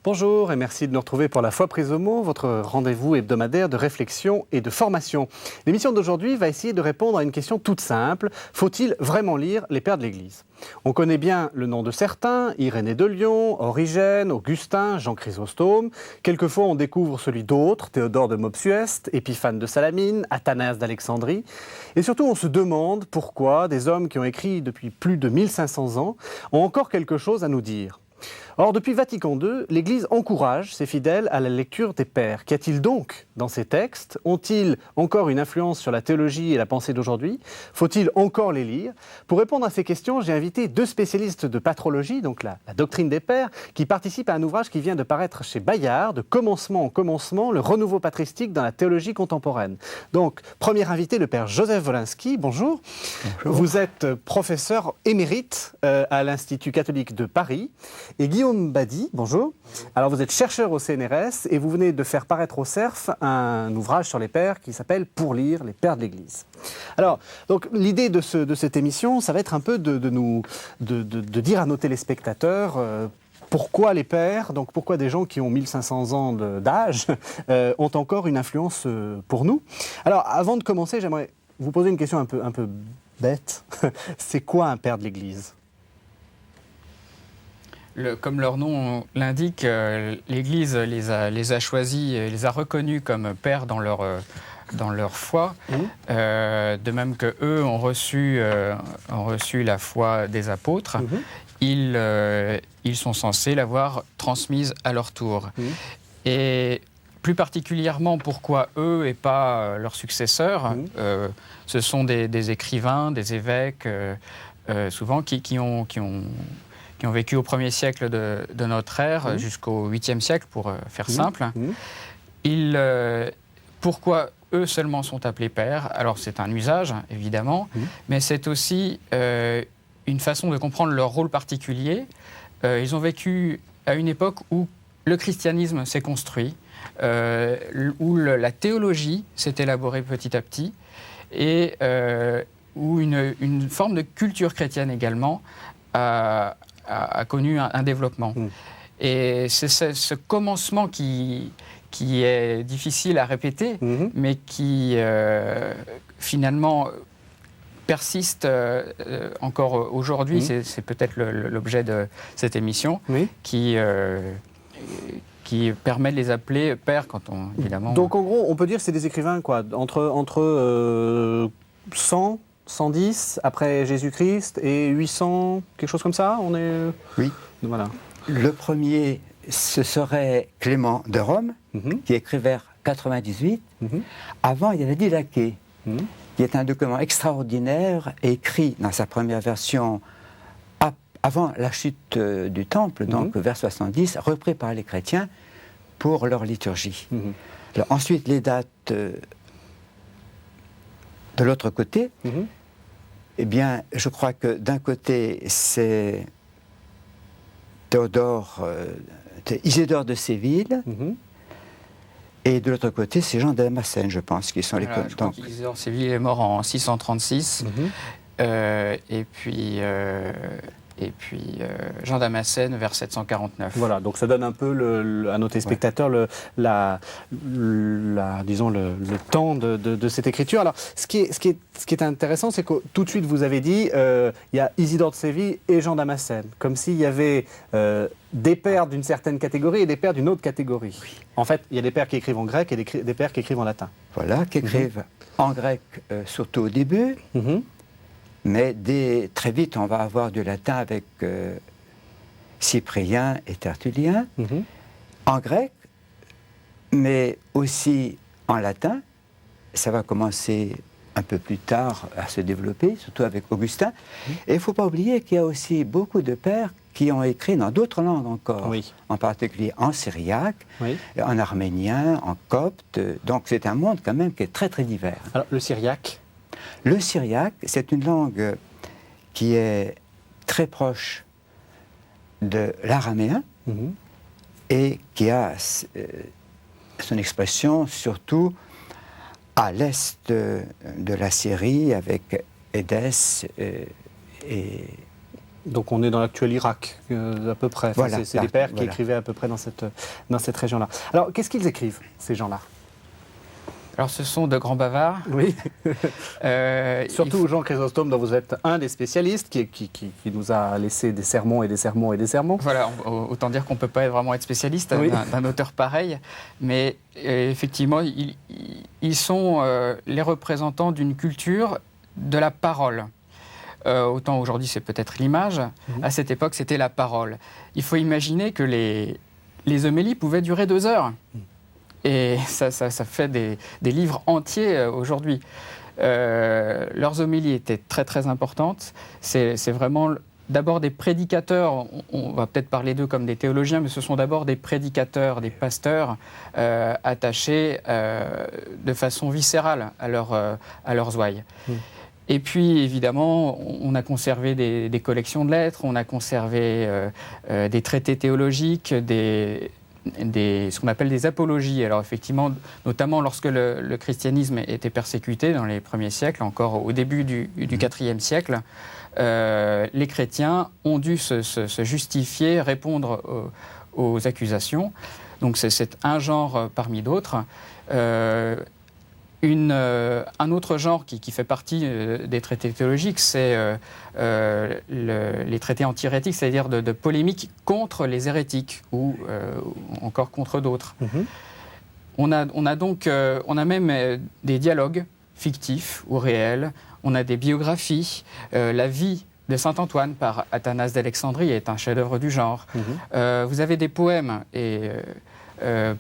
Bonjour et merci de nous retrouver pour La Foi prise au mot, votre rendez-vous hebdomadaire de réflexion et de formation. L'émission d'aujourd'hui va essayer de répondre à une question toute simple. Faut-il vraiment lire les pères de l'Église ? On connaît bien le nom de certains, Irénée de Lyon, Origène, Augustin, Jean Chrysostome. Quelquefois on découvre celui d'autres, Théodore de Mopsueste, Épiphane de Salamine, Athanase d'Alexandrie. Et surtout on se demande pourquoi des hommes qui ont écrit depuis plus de 1500 ans ont encore quelque chose à nous dire. Or, depuis Vatican II, l'Église encourage ses fidèles à la lecture des pères. Qu'y a-t-il donc dans ces textes ? Ont-ils encore une influence sur la théologie et la pensée d'aujourd'hui ? Faut-il encore les lire ? Pour répondre à ces questions, j'ai invité deux spécialistes de patrologie, donc la doctrine des pères, qui participent à un ouvrage qui vient de paraître chez Bayard, de commencement en commencement, le renouveau patristique dans la théologie contemporaine. Donc, premier invité, le père Joseph Wolinski, bonjour. Bonjour. Vous êtes professeur émérite à l'Institut catholique de Paris. Et Guillaume Badi, bonjour. Alors vous êtes chercheur au CNRS et vous venez de faire paraître au CERF un ouvrage sur les pères qui s'appelle « Pour lire les pères de l'Église ». Alors, donc, l'idée de cette émission, ça va être un peu de dire à nos téléspectateurs pourquoi les pères, donc pourquoi des gens qui ont 1500 ans d'âge ont encore une influence pour nous. Alors, avant de commencer, j'aimerais vous poser une question un peu bête. C'est quoi un père de l'Église ? Comme leur nom l'indique, l'Église les a choisis, les a reconnus comme pères dans leur foi, de même qu'eux ont reçu la foi des apôtres. Ils sont censés l'avoir transmise à leur tour. Et plus particulièrement, pourquoi eux et pas leurs successeurs ? Ce sont des écrivains, des évêques, souvent qui ont vécu au 1er siècle de notre ère jusqu'au 8e siècle, pour faire simple. Pourquoi eux seulement sont appelés pères ? Alors c'est un usage, évidemment, mais c'est aussi une façon de comprendre leur rôle particulier. Ils ont vécu à une époque où le christianisme s'est construit, où la théologie s'est élaborée petit à petit, et où une forme de culture chrétienne également a connu un développement. Et c'est ce commencement qui est difficile à répéter, mais qui finalement persiste encore aujourd'hui. C'est peut-être l'objet de cette émission, qui permet de les appeler pères quand on, évidemment... Donc en gros, on peut dire que c'est des écrivains quoi, entre 100... 110 après Jésus-Christ et 800, quelque chose comme ça, on est... Oui. Voilà. Le premier, ce serait Clément de Rome, qui écrit vers 98. Avant, il y avait Didaché, qui est un document extraordinaire, écrit dans sa première version avant la chute du Temple, donc vers 70, repris par les chrétiens pour leur liturgie. Alors, ensuite, les dates... De l'autre côté, eh bien, je crois que d'un côté, c'est Isidore de Séville, et de l'autre côté, c'est Jean de Damascène, je pense, qui sont les... Je crois qu'Isidore de Séville est mort en 636, et puis Jean Damascène vers 749. Voilà, donc ça donne un peu à nos téléspectateurs disons le temps de cette écriture. Alors, ce qui est intéressant, c'est que tout de suite vous avez dit il y a Isidore de Séville et Jean Damascène, comme s'il y avait des pères d'une certaine catégorie et des pères d'une autre catégorie. En fait, il y a des pères qui écrivent en grec et des pères qui écrivent en latin. Voilà, qui écrivent en grec surtout au début. Mais très vite, on va avoir du latin avec Cyprien et Tertullien, en grec, mais aussi en latin. Ça va commencer un peu plus tard à se développer, surtout avec Augustin. Et il ne faut pas oublier qu'il y a aussi beaucoup de pères qui ont écrit dans d'autres langues encore, en particulier en syriaque, en arménien, en copte. Donc c'est un monde quand même qui est très très divers. Alors le syriaque ? Le syriaque, c'est une langue qui est très proche de l'araméen et qui a son expression surtout à l'est de la Syrie avec Édesse et Donc on est dans l'actuel Irak, à peu près. Enfin, Voilà, c'est des pères qui voilà. écrivaient à peu près dans cette région-là. Alors, qu'est-ce qu'ils écrivent, ces gens-là? Alors, ce sont de grands bavards. Oui. Euh, Surtout Jean Chrysostome, dont vous êtes un des spécialistes, qui nous a laissé des sermons et des sermons et des sermons. Voilà, autant dire qu'on ne peut pas vraiment être spécialiste Oui. d'un auteur pareil, mais effectivement, ils sont les représentants d'une culture de la parole. Autant aujourd'hui, c'est peut-être l'image, à cette époque, c'était la parole. Il faut imaginer que les homélies pouvaient durer 2 heures. Et ça fait des livres entiers aujourd'hui. Leurs homélies étaient très très importantes. C'est vraiment d'abord des prédicateurs. On va peut-être parler d'eux comme des théologiens, mais ce sont d'abord des prédicateurs, des pasteurs attachés de façon viscérale à leurs ouailles. Et puis, évidemment, on a conservé des collections de lettres, on a conservé des traités théologiques, ce qu'on appelle des apologies. Alors effectivement, notamment lorsque le christianisme était persécuté dans les premiers siècles, encore au début du IVe siècle, les chrétiens ont dû se justifier, répondre aux accusations. Donc c'est un genre parmi d'autres. Un autre genre qui fait partie des traités théologiques, c'est les traités anti-hérétiques, c'est-à-dire de polémiques contre les hérétiques ou encore contre d'autres. On a même des dialogues fictifs ou réels, on a des biographies, la vie de saint Antoine par Athanase d'Alexandrie est un chef-d'œuvre du genre. Vous avez des poèmes et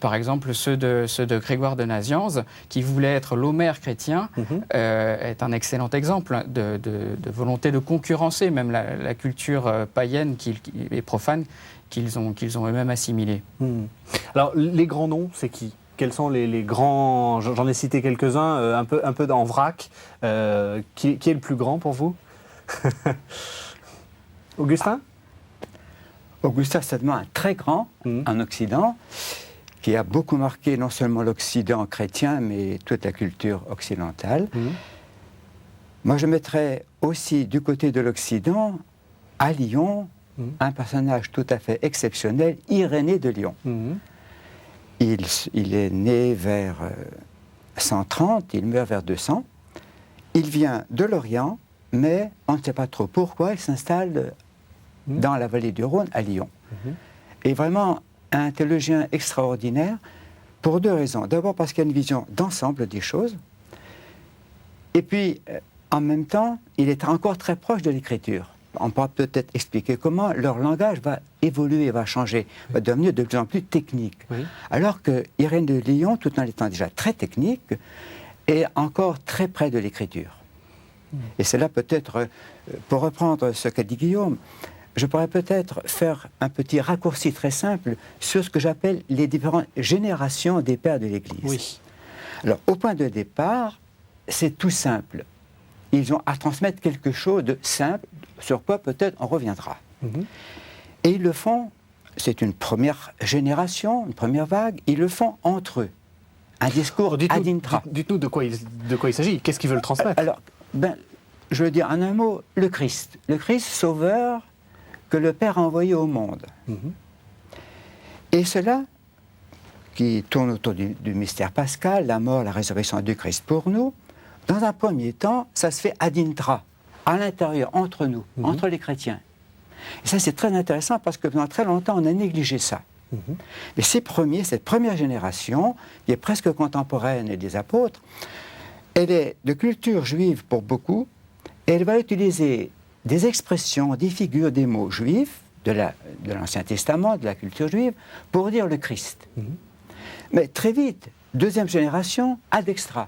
par exemple, ceux de Grégoire de Nazianze, qui voulait être l'Homère chrétien, est un excellent exemple de volonté de concurrencer même la culture païenne et profane qu'ils ont eux-mêmes assimilée. Alors, les grands noms, c'est qui? Quels sont les grands... J'en ai cité quelques-uns, un peu en vrac. Qui est le plus grand pour vous? Augustin? Augustin, c'est certainement un très grand en Occident, qui a beaucoup marqué non seulement l'Occident chrétien, mais toute la culture occidentale. Moi, je mettrais aussi du côté de l'Occident, à Lyon, un personnage tout à fait exceptionnel, Irénée de Lyon. Il est né vers 130, il meurt vers 200. Il vient de l'Orient, mais on ne sait pas trop pourquoi il s'installe dans la vallée du Rhône, à Lyon. Et vraiment un théologien extraordinaire pour 2 raisons. D'abord parce qu'il a une vision d'ensemble des choses, et puis en même temps, il est encore très proche de l'écriture. On pourra peut-être expliquer comment leur langage va évoluer, va changer, va devenir de plus en plus technique. Alors que Irénée de Lyon, tout en étant déjà très technique, est encore très près de l'écriture. Et c'est là peut-être, pour reprendre ce qu'a dit Guillaume, je pourrais peut-être faire un petit raccourci très simple sur ce que j'appelle les différentes générations des pères de l'Église. Oui. Alors, au point de départ, c'est tout simple. Ils ont à transmettre quelque chose de simple, sur quoi peut-être on reviendra. Et ils le font, c'est une première génération, une première vague, ils le font entre eux. Un discours ad intra. Dites-nous de quoi il s'agit, qu'est-ce qu'ils veulent transmettre? Alors, je veux dire en un mot, le Christ sauveur, que le Père a envoyé au monde. Et cela, qui tourne autour du mystère pascal, la mort, la résurrection du Christ pour nous, dans un premier temps, ça se fait ad intra, à l'intérieur, entre nous, entre les chrétiens. Et ça, c'est très intéressant parce que pendant très longtemps, on a négligé ça. Mais cette première génération, qui est presque contemporaine des apôtres, elle est de culture juive pour beaucoup, et elle va utiliser des expressions, des figures, des mots juifs, de l'Ancien Testament, de la culture juive, pour dire le Christ. Mais très vite, deuxième génération, ad extra.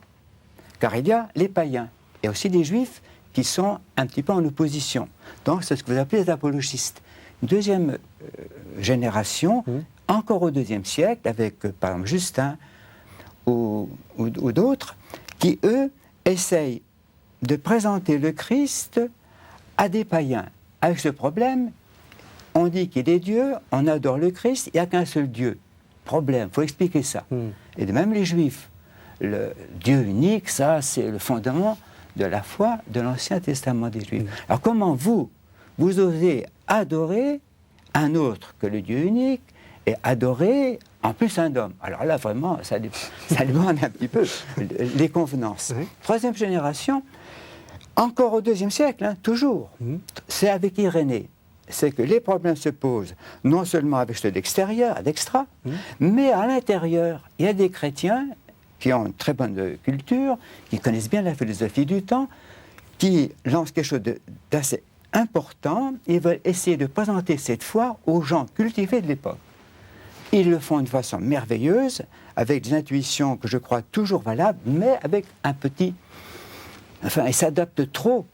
Car il y a les païens, et aussi des juifs qui sont un petit peu en opposition. Donc c'est ce que vous appelez les apologistes. Deuxième génération, encore au IIe siècle, avec par exemple Justin ou d'autres, qui eux essayent de présenter le Christ à des païens. Avec ce problème, on dit qu'il est Dieu, on adore le Christ, il n'y a qu'un seul Dieu. Problème, il faut expliquer ça. Et de même les Juifs, le Dieu unique, ça c'est le fondement de la foi de l'Ancien Testament des Juifs. Alors comment vous vous osez adorer un autre que le Dieu unique et adorer en plus un homme. Alors là, vraiment, ça demande un petit peu les convenances. Oui. Troisième génération, encore au IIe siècle, hein, toujours, c'est avec Irénée. C'est que les problèmes se posent non seulement avec ceux d'extérieur, d'extra, mais à l'intérieur. Il y a des chrétiens qui ont une très bonne culture, qui connaissent bien la philosophie du temps, qui lancent quelque chose d'assez important. Ils veulent essayer de présenter cette foi aux gens cultivés de l'époque. Ils le font d'une façon merveilleuse, avec des intuitions que je crois toujours valables, mais avec un petit... Enfin, ils s'adaptent trop.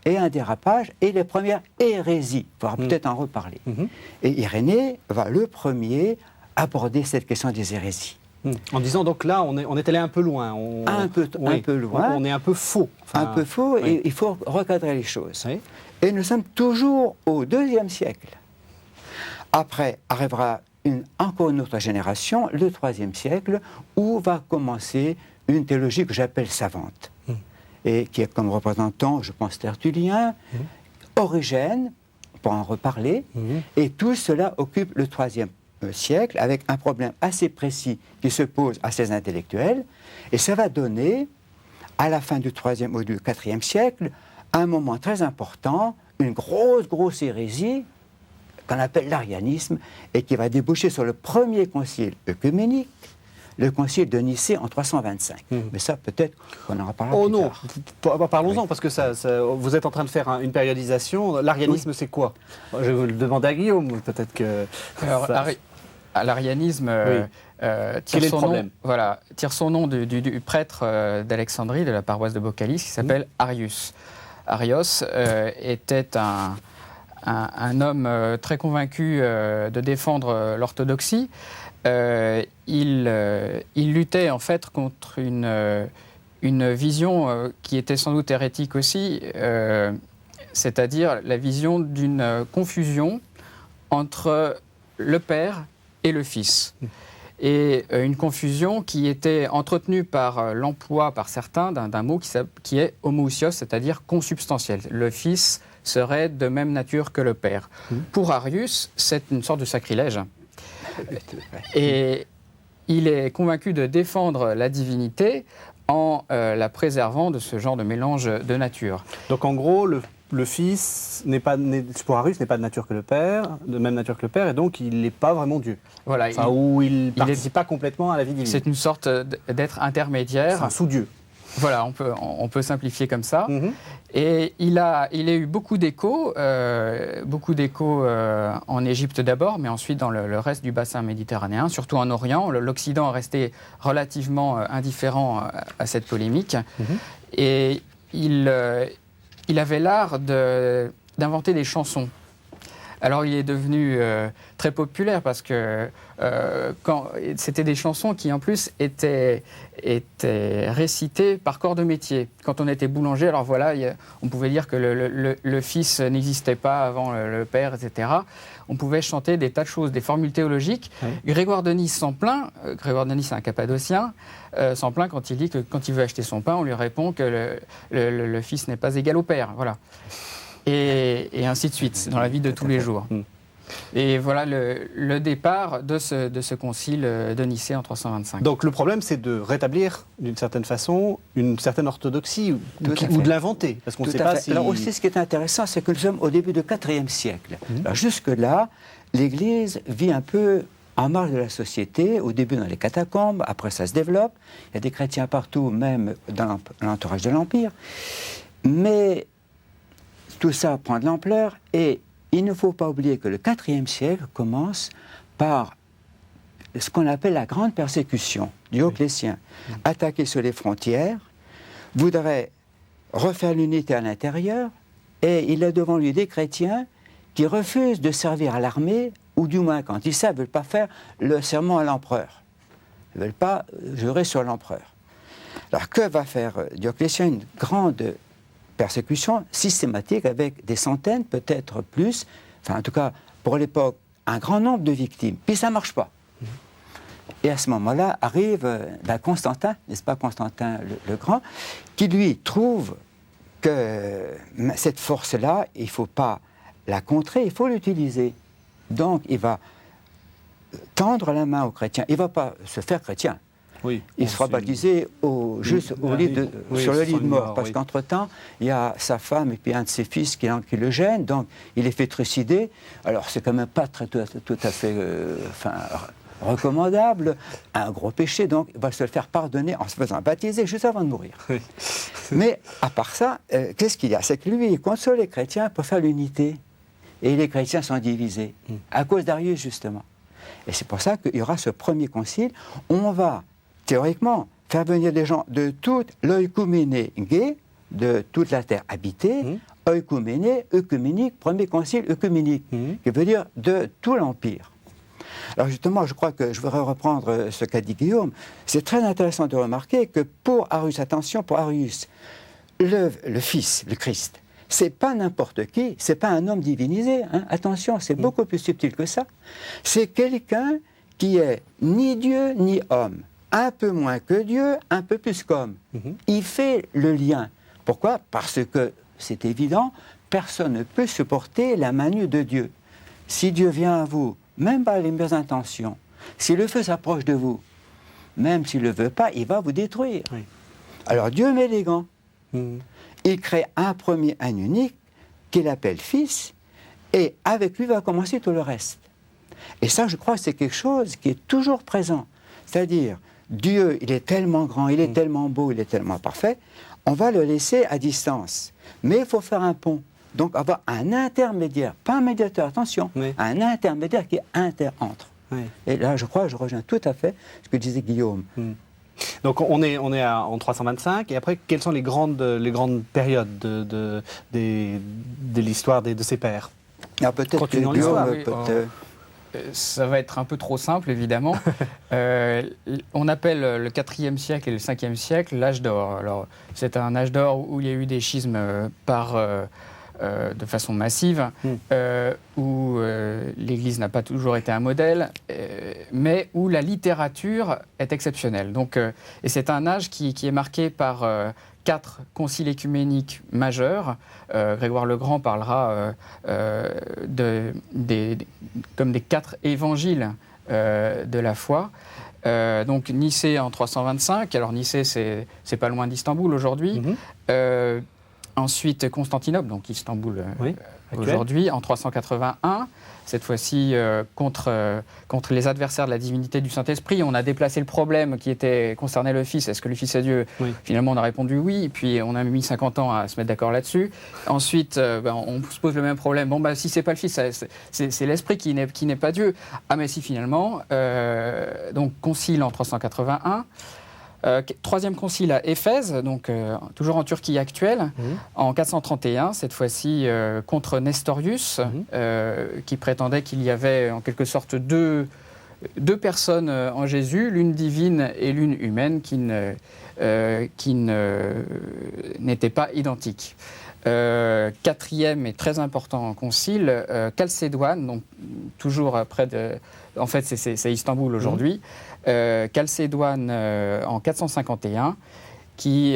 Et un dérapage, et les premières hérésies. Il faudra peut-être en reparler. Et Irénée va le premier aborder cette question des hérésies. En disant, donc là, on est allé un peu loin. Un peu loin. On est un peu faux. Enfin, un peu faux, oui. et il faut recadrer les choses. Oui. Et nous sommes toujours au IIe siècle. Après arrivera encore une autre génération, le IIIe siècle, où va commencer une théologie que j'appelle savante. Et qui a comme représentant, je pense, Tertullien, Origène, pour en reparler, et tout cela occupe le IIIe siècle, avec un problème assez précis qui se pose à ces intellectuels, et ça va donner, à la fin du IIIe ou du IVe siècle, un moment très important, une grosse hérésie, qu'on appelle l'arianisme, et qui va déboucher sur le premier concile œcuménique, le concile de Nicée en 325. Mais ça, peut-être qu'on en reparlera plus tard. Oh non, parlons-en, parce que vous êtes en train de faire une périodisation. L'arianisme, c'est quoi? Je vais le demander à Guillaume, peut-être que... Alors, l'arianisme tire son nom du prêtre d'Alexandrie, de la paroisse de Baucalis, qui s'appelle Arius. Arios était un homme très convaincu de défendre l'orthodoxie. Il luttait en fait contre une vision qui était sans doute hérétique aussi, c'est-à-dire la vision d'une confusion entre le Père et le Fils. Et une confusion qui était entretenue par l'emploi par certains d'un mot qui est homoousios, c'est-à-dire consubstantiel. Le Fils serait de même nature que le Père. Pour Arius, c'est une sorte de sacrilège. Et il est convaincu de défendre la divinité en la préservant de ce genre de mélange de nature. Donc en gros, le Fils, pour Arius, n'est pas de nature que le Père, de même nature que le Père, et donc il n'est pas vraiment Dieu. Voilà, ou il ne participe pas complètement à la vie divine. C'est une sorte d'être intermédiaire. C'est un sous-dieu. Voilà, on peut simplifier comme ça. Et il a eu beaucoup d'échos en Égypte d'abord, mais ensuite dans le reste du bassin méditerranéen, surtout en Orient. L'Occident est resté relativement indifférent à cette polémique. Et il avait l'art d'inventer des chansons. Alors il est devenu très populaire parce que c'était des chansons qui en plus étaient récitées par corps de métier. Quand on était boulanger, alors voilà, on pouvait dire que le fils n'existait pas avant le père, etc. On pouvait chanter des tas de choses, des formules théologiques. Oui. Grégoire de Nice s'en plaint. Grégoire de Nice, c'est un cappadocien, s'en plaint quand il dit que quand il veut acheter son pain, on lui répond que le fils n'est pas égal au père. Voilà. Et ainsi de suite, dans la vie de tous les jours. Et voilà le départ de ce concile de Nicée en 325. Donc le problème, c'est de rétablir, d'une certaine façon, une certaine orthodoxie, ou de l'inventer, parce qu'on ne sait pas si... Alors aussi, ce qui est intéressant, c'est que nous sommes au début du IVe siècle. Alors jusque-là, l'Église vit un peu en marge de la société, au début dans les catacombes, après ça se développe, il y a des chrétiens partout, même dans l'entourage de l'Empire, mais tout ça prend de l'ampleur, et il ne faut pas oublier que le IVe siècle commence par ce qu'on appelle la grande persécution. Dioclétien, attaqué sur les frontières, voudrait refaire l'unité à l'intérieur, et il a devant lui des chrétiens qui refusent de servir à l'armée, ou du moins, quand ils savent, ne veulent pas faire le serment à l'empereur. Ils ne veulent pas jurer sur l'empereur. Alors que va faire Dioclétien? Une grande persécution systématique avec des centaines, peut-être plus, enfin en tout cas pour l'époque, un grand nombre de victimes. Puis ça ne marche pas. Et à ce moment-là arrive Constantin, n'est-ce pas, Constantin le Grand, qui lui trouve que cette force-là, il ne faut pas la contrer, il faut l'utiliser. Donc, il va tendre la main aux chrétiens. Il ne va pas se faire chrétien. Oui, il sera baptisé juste sur le lit de mort, parce qu'entre-temps, il y a sa femme et puis un de ses fils qui le gêne, donc il est fait trucider. Alors, c'est quand même pas tout à fait recommandable, un gros péché, donc il va se le faire pardonner en se faisant baptiser juste avant de mourir. Oui. Mais à part ça, qu'est-ce qu'il y a? C'est que lui, il console les chrétiens pour faire l'unité. Et les chrétiens sont divisés, à cause d'Arius, justement. Et c'est pour ça qu'il y aura ce premier concile. On va, théoriquement, faire venir des gens de toute l'oïkouméné gay, de toute la terre habitée, oïkouméné, œcuménique, premier concile œcuménique, qui veut dire de tout l'Empire. Alors justement, je crois que je voudrais reprendre ce qu'a dit Guillaume. C'est très intéressant de remarquer que pour Arius, attention, pour Arius, le Fils, le Christ, c'est pas n'importe qui, c'est pas un homme divinisé, hein. Attention, c'est beaucoup plus subtil que ça. C'est quelqu'un qui est ni Dieu ni homme, un peu moins que Dieu, un peu plus qu'homme. Il fait le lien. Pourquoi? Parce que, c'est évident, personne ne peut supporter la main nue de Dieu. Si Dieu vient à vous, même par les meilleures intentions, si le feu s'approche de vous, même s'il ne le veut pas, il va vous détruire. Oui. Alors Dieu met les gants. Il crée un premier, un unique, qu'il appelle Fils, et avec lui va commencer tout le reste. Et ça, je crois que c'est quelque chose qui est toujours présent. C'est-à-dire, Dieu, il est tellement grand, il est tellement beau, il est tellement parfait, on va le laisser à distance. Mais il faut faire un pont. Donc avoir un intermédiaire, pas un médiateur, attention, un intermédiaire qui est entre. Oui. Et là, je crois que je rejoins tout à fait ce que disait Guillaume. Donc on est en 325, et après, quelles sont les grandes périodes de l'histoire de ces pères? Peut-être que Guillaume... Ça va être un peu trop simple, évidemment. On appelle le 4e siècle et le 5e siècle l'âge d'or. Alors, c'est un âge d'or où il y a eu des schismes de façon massive, où l'Église n'a pas toujours été un modèle, mais où la littérature est exceptionnelle. Donc, et c'est un âge qui est marqué par 4 conciles écuméniques majeurs. Grégoire le Grand parlera comme des 4 évangiles de la foi. Donc Nicée en 325, alors Nicée c'est pas loin d'Istanbul aujourd'hui. Ensuite, Constantinople, donc Istanbul aujourd'hui, en 381. Cette fois-ci, contre les adversaires de la divinité du Saint-Esprit. On a déplacé le problème qui concernait le Fils. Est-ce que le Fils est Dieu? Finalement, on a répondu oui. Et puis, on a mis 50 ans à se mettre d'accord là-dessus. Ensuite, on se pose le même problème. Si c'est pas le Fils, c'est l'Esprit qui n'est pas Dieu. Ah, mais si, finalement. Donc, concile en 381. 3e concile à Éphèse, donc toujours en Turquie actuelle, en 431, cette fois-ci contre Nestorius, qui prétendait qu'il y avait en quelque sorte deux personnes en Jésus, l'une divine et l'une humaine, qui n'étaient pas identiques. 4e et très important concile, Chalcédoine, donc toujours près de... En fait, c'est Istanbul aujourd'hui. Chalcédoine en 451, qui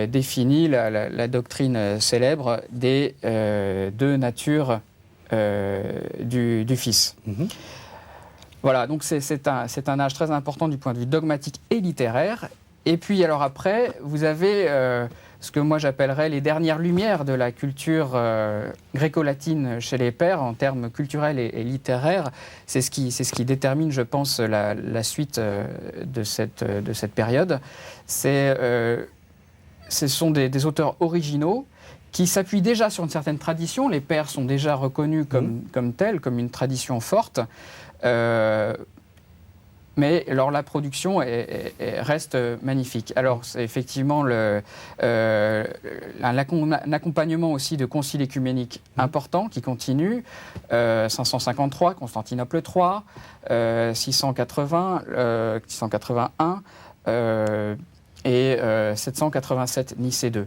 définit la doctrine célèbre des 2 natures du Fils. Voilà, donc c'est un âge très important du point de vue dogmatique et littéraire. Et puis, alors après, vous avez ce que moi j'appellerais les dernières lumières de la culture gréco-latine chez les pères en termes culturels et littéraires. C'est ce qui détermine, je pense, la suite de cette période. Ce sont des auteurs originaux qui s'appuient déjà sur une certaine tradition. Les pères sont déjà reconnus comme tels, comme une tradition forte. Mais alors, la production reste magnifique. Alors, c'est effectivement un accompagnement aussi de conciles écuméniques importants qui continue. 553, Constantinople III, 680, 681 et 787, Nicée II.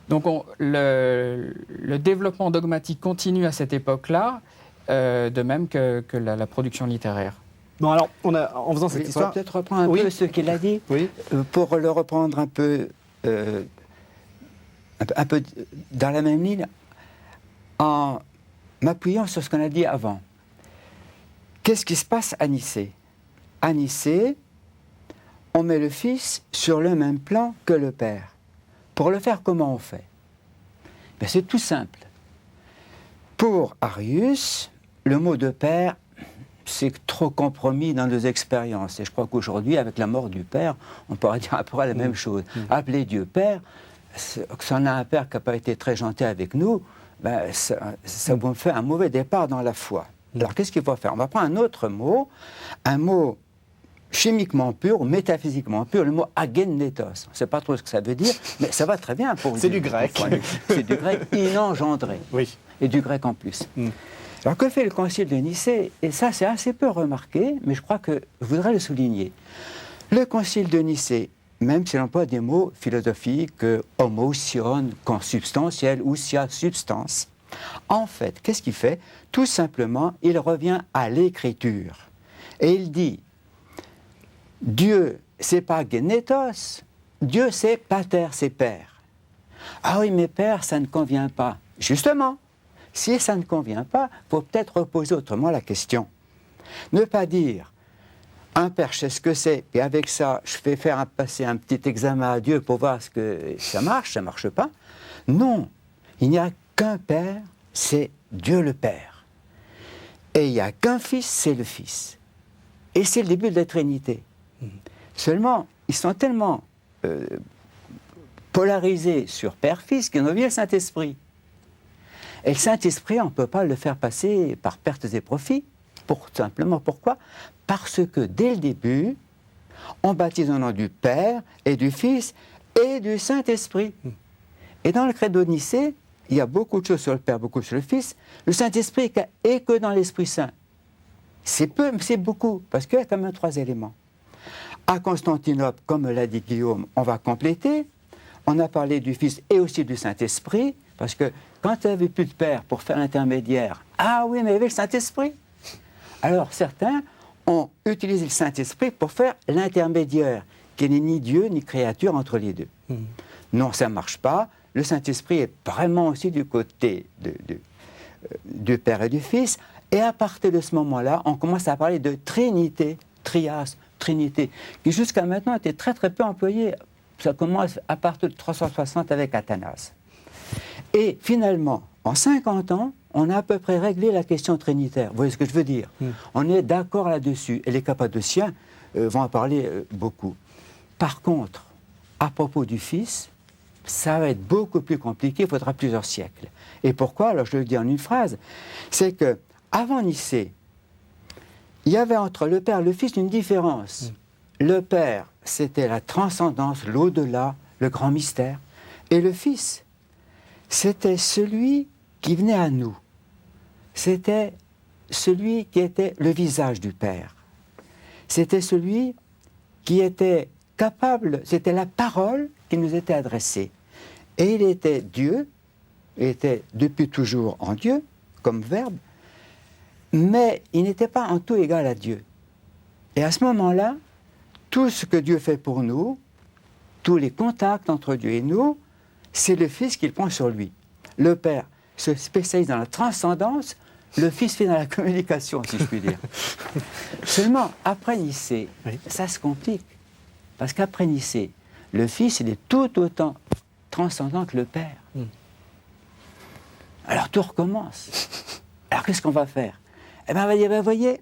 Donc, le développement dogmatique continue à cette époque-là, de même que la production littéraire. Bon, alors, en faisant cette histoire... On va peut-être reprendre un peu ce qu'il a dit, pour le reprendre un peu dans la même ligne. En m'appuyant sur ce qu'on a dit avant. Qu'est-ce qui se passe à Nicée? À Nicée, on met le Fils sur le même plan que le Père. Pour le faire, comment on fait? Ben, c'est tout simple. Pour Arius, le mot de Père, c'est trop compromis dans nos expériences. Et je crois qu'aujourd'hui, avec la mort du Père, on pourrait dire à peu près la même chose. Appeler Dieu Père, si on a un Père qui n'a pas été très gentil avec nous, ben, ça vous fait un mauvais départ dans la foi. Alors qu'est-ce qu'il faut faire? On va prendre un autre mot, un mot chimiquement pur ou métaphysiquement pur, le mot agennetos. On ne sait pas trop ce que ça veut dire, mais ça va très bien pour vous. C'est du grec. C'est du grec inengendré. Oui. Et du grec en plus. Alors que fait le Concile de Nicée? Et ça, c'est assez peu remarqué, mais je crois que je voudrais le souligner. Le Concile de Nicée, même s'il emploie des mots philosophiques, homotion, consubstantiel, ou sia substance, en fait, qu'est-ce qu'il fait? Tout simplement, il revient à l'écriture. Et il dit, Dieu, c'est pas genetos, Dieu, c'est pater, c'est père. Ah oui, mais père, ça ne convient pas. Justement, si ça ne convient pas, il faut peut-être reposer autrement la question. Ne pas dire, un père, je sais ce que c'est, et avec ça, je vais faire passer un petit examen à Dieu pour voir ce que ça marche pas. Non, il n'y a qu'un père, c'est Dieu le Père. Et il n'y a qu'un fils, c'est le Fils. Et c'est le début de la Trinité. Seulement, ils sont tellement polarisés sur Père-Fils qu'ils ont oublié le Saint-Esprit. Et le Saint-Esprit, on ne peut pas le faire passer par pertes et profits. Simplement, pourquoi? Parce que dès le début, on baptise au nom du Père et du Fils et du Saint-Esprit. Et dans le Credo de Nicée, il y a beaucoup de choses sur le Père, beaucoup sur le Fils. Le Saint-Esprit est que dans l'Esprit Saint. C'est peu, mais c'est beaucoup, parce qu'il y a quand même 3 éléments. À Constantinople, comme l'a dit Guillaume, on va compléter. On a parlé du Fils et aussi du Saint-Esprit, parce que quand il n'y avait plus de Père pour faire l'intermédiaire, ah oui, mais il y avait le Saint-Esprit. Alors certains ont utilisé le Saint-Esprit pour faire l'intermédiaire, qui n'est ni Dieu ni créature entre les deux. Non, ça ne marche pas. Le Saint-Esprit est vraiment aussi du côté du Père et du Fils. Et à partir de ce moment-là, on commence à parler de Trinité, trias, Trinité, qui jusqu'à maintenant était très très peu employé. Ça commence à partir de 360 avec Athanase. Et finalement, en 50 ans, on a à peu près réglé la question trinitaire. Vous voyez ce que je veux dire? On est d'accord là-dessus. Et les Cappadociens vont en parler beaucoup. Par contre, à propos du Fils, ça va être beaucoup plus compliqué, il faudra plusieurs siècles. Et pourquoi? Alors je le dis en une phrase, c'est que avant Nicée, il y avait entre le Père et le Fils une différence. Le Père, c'était la transcendance, l'au-delà, le grand mystère. Et le Fils, c'était celui qui venait à nous. C'était celui qui était le visage du Père. C'était celui qui était capable, c'était la parole qui nous était adressée. Et il était Dieu, il était depuis toujours en Dieu, comme verbe, mais il n'était pas en tout égal à Dieu. Et à ce moment-là, tout ce que Dieu fait pour nous, tous les contacts entre Dieu et nous, c'est le Fils qui le prend sur lui. Le Père se spécialise dans la transcendance, le Fils fait dans la communication, si je puis dire. Seulement, après Nicée, ça se complique. Parce qu'après Nicée, le Fils, il est tout autant transcendant que le Père. Alors tout recommence. Alors qu'est-ce qu'on va faire? Eh bien, on va dire, vous voyez,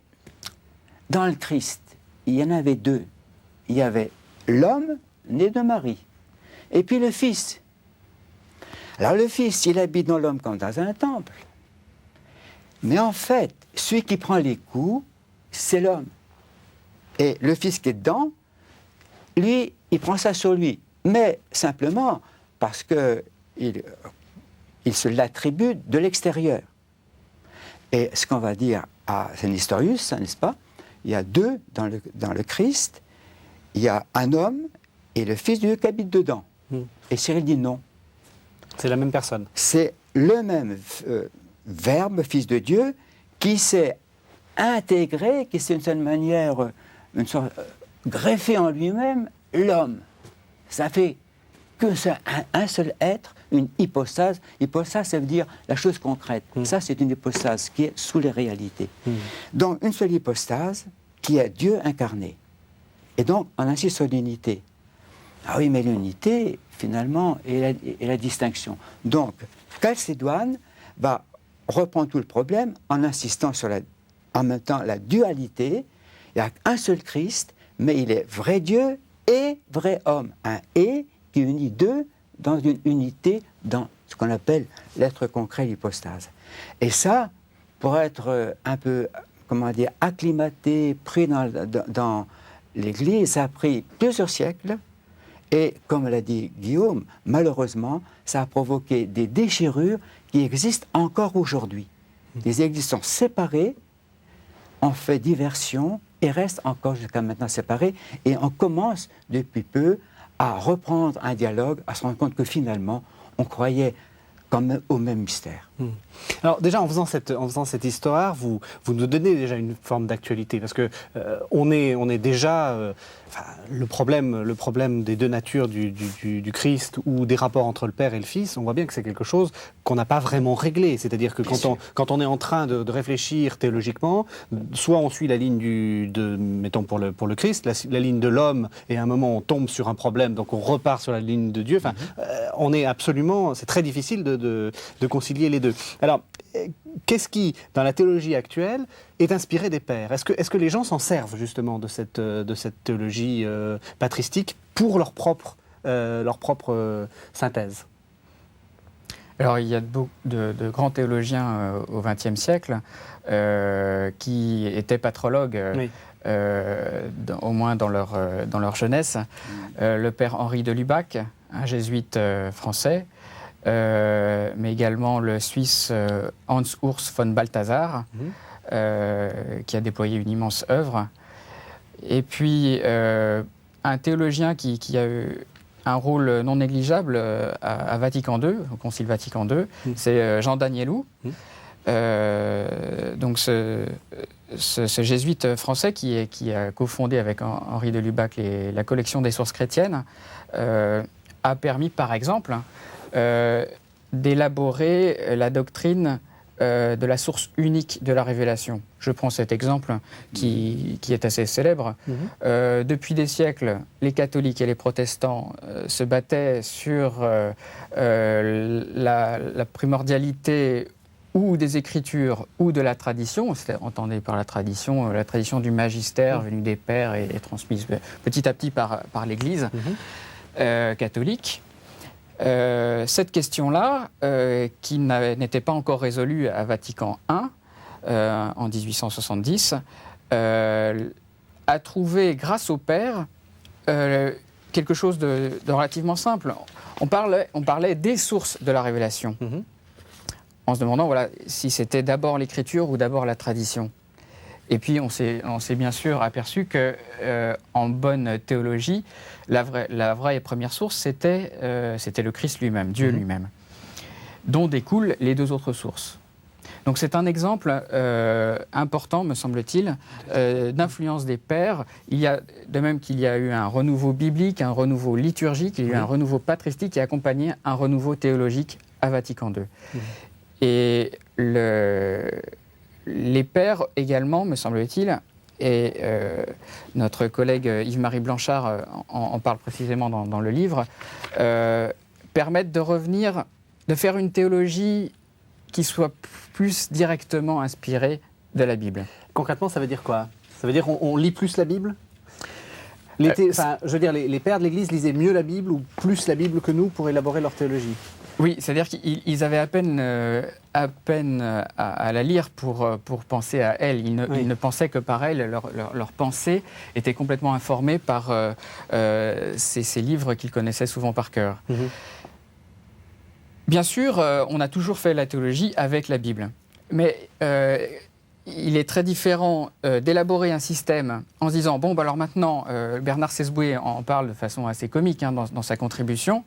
dans le Christ, il y en avait 2. Il y avait l'homme né de Marie, et puis le Fils. Alors le Fils, il habite dans l'homme comme dans un temple. Mais en fait, celui qui prend les coups, c'est l'homme. Et le Fils qui est dedans, lui, il prend ça sur lui. Mais simplement parce qu'il se l'attribue de l'extérieur. Et ce qu'on va dire à Saint Nestorius, n'est-ce pas? Il y a 2 dans le Christ. Il y a un homme et le Fils de Dieu qui habite dedans. Et Cyril dit non. C'est la même personne. C'est le même Verbe, Fils de Dieu, qui s'est intégré, qui s'est d'une certaine manière greffé en lui-même l'homme. Ça fait que c'est un seul être une hypostase. Hypostase, ça veut dire la chose concrète. Ça, c'est une hypostase qui est sous les réalités. Donc, une seule hypostase qui est Dieu incarné. Et donc, on insiste sur l'unité. Ah oui, mais l'unité, finalement, est la distinction. Donc, Chalcédoine va reprendre tout le problème en insistant sur en même temps la dualité. Il n'y a qu'un seul Christ, mais il est vrai Dieu et vrai homme. Un « et » qui unit deux dans une unité, dans ce qu'on appelle l'être concret, l'hypostase. Et ça, pour être un peu, acclimaté, pris dans l'Église, ça a pris plusieurs siècles. Et comme l'a dit Guillaume, malheureusement, ça a provoqué des déchirures qui existent encore aujourd'hui. Les églises sont séparées, on fait diversion et restent encore jusqu'à maintenant séparées. Et on commence depuis peu à reprendre un dialogue, à se rendre compte que finalement, on croyait quand même au même mystère. Alors déjà, en faisant cette histoire, vous nous donnez déjà une forme d'actualité, parce que on est déjà... le problème des deux natures du Christ ou des rapports entre le Père et le Fils, on voit bien que c'est quelque chose qu'on n'a pas vraiment réglé. C'est-à-dire que quand on est en train de réfléchir théologiquement, soit on suit la ligne mettons pour le Christ, la ligne de l'homme, et à un moment on tombe sur un problème, donc on repart sur la ligne de Dieu. Enfin, c'est très difficile de concilier les deux. Alors, qu'est-ce qui, dans la théologie actuelle, est inspiré des pères ? Est-ce que les gens s'en servent justement de cette théologie patristique pour leur propre synthèse ? Alors, il y a de grands théologiens au XXe siècle qui étaient patrologues, au moins dans leur jeunesse. Le père Henri de Lubac, un jésuite français, mais également le Suisse Hans Urs von Balthasar, qui a déployé une immense œuvre. Et puis, un théologien qui a eu un rôle non négligeable à Vatican II, au Concile Vatican II, c'est Jean Danielou. Donc ce jésuite français qui a cofondé avec Henri de Lubac la collection des sources chrétiennes a permis, par exemple, d'élaborer la doctrine de la source unique de la révélation. Je prends cet exemple qui est assez célèbre. Depuis des siècles, les catholiques et les protestants se battaient sur la primordialité ou des Écritures ou de la tradition. Entendez par la tradition du magistère venu des pères et transmise petit à petit par l'Église catholique. Cette question-là, qui n'était pas encore résolue à Vatican I, en 1870, a trouvé, grâce au Père, quelque chose de relativement simple. On parlait des sources de la révélation, en se demandant si c'était d'abord l'Écriture ou d'abord la tradition. Et puis on s'est bien sûr aperçu que, en bonne théologie, la vraie et première source, c'était le Christ lui-même, Dieu lui-même, dont découlent les deux autres sources. Donc c'est un exemple important, me semble-t-il, d'influence des pères. De même qu'il y a eu un renouveau biblique, un renouveau liturgique, il y a eu un renouveau patristique qui a accompagné un renouveau théologique à Vatican II. Et les pères également, me semble-t-il, et notre collègue Yves-Marie Blanchard en parle précisément dans le livre, permettent de revenir, de faire une théologie qui soit plus directement inspirée de la Bible. Concrètement, ça veut dire quoi ? Ça veut dire qu'on lit plus la Bible ? Les pères de l'Église lisaient mieux la Bible ou plus la Bible que nous pour élaborer leur théologie ? Oui, c'est-à-dire qu'ils avaient à peine à la lire pour penser à elle. Ils ne pensaient que par elle. Leur pensée était complètement informée par ces livres qu'ils connaissaient souvent par cœur. Bien sûr, on a toujours fait la théologie avec la Bible. Mais il est très différent d'élaborer un système en se disant « Bon, alors maintenant, Bernard Sesboué en parle de façon assez comique dans sa contribution.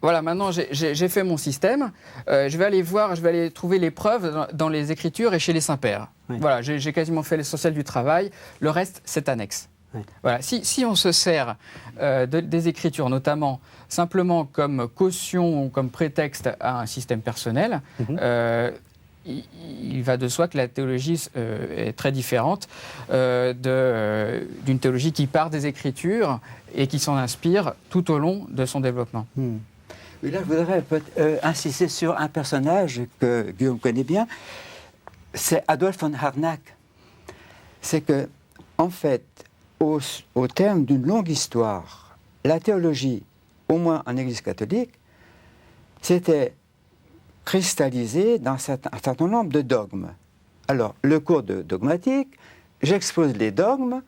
Voilà, maintenant j'ai fait mon système, je vais aller trouver les preuves dans les Écritures et chez les saints-pères. Voilà, j'ai quasiment fait l'essentiel du travail, le reste c'est annexe. » Oui. Voilà. Si on se sert des Écritures, notamment, simplement comme caution ou comme prétexte à un système personnel, il va de soi que la théologie est très différente d'une théologie qui part des Écritures et qui s'en inspire tout au long de son développement. Oui, là, je voudrais insister sur un personnage que Guillaume connaît bien, c'est Adolf von Harnack. C'est que, en fait, au terme d'une longue histoire, la théologie, au moins en Église catholique, s'était cristallisée dans un certain nombre de dogmes. Alors, le cours de dogmatique, j'expose les dogmes,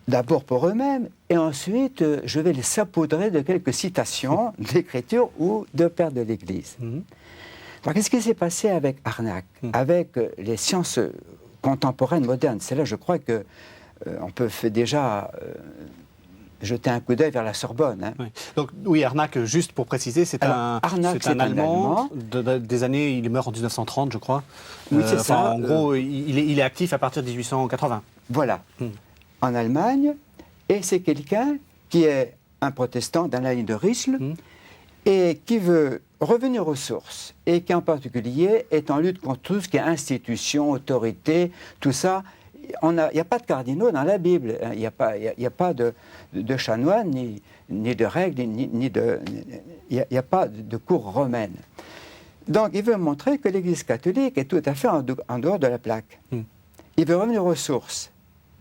d'abord pour eux-mêmes, et ensuite, je vais les saupoudrer de quelques citations d'Écriture ou de pères de l'Église. Alors, qu'est-ce qui s'est passé avec Harnack, avec les sciences contemporaines, modernes? C'est là, je crois que on peut déjà jeter un coup d'œil vers la Sorbonne. Hein. Oui. Donc, oui, Harnack, juste pour préciser, c'est un Allemand des années, il meurt en 1930, je crois. Oui, c'est ça. En gros, il est actif à partir de 1880. Voilà, en Allemagne, et c'est quelqu'un qui est un protestant dans la ligne de Risle, et qui veut revenir aux sources, et qui en particulier est en lutte contre tout ce qui est institution, autorité, tout ça. Il n'y a pas de cardinaux dans la Bible, il n'y a pas de chanoines, ni de règles, il n'y a pas de cour romaine. Donc il veut montrer que l'Église catholique est tout à fait en dehors de la plaque. Il veut revenir aux sources,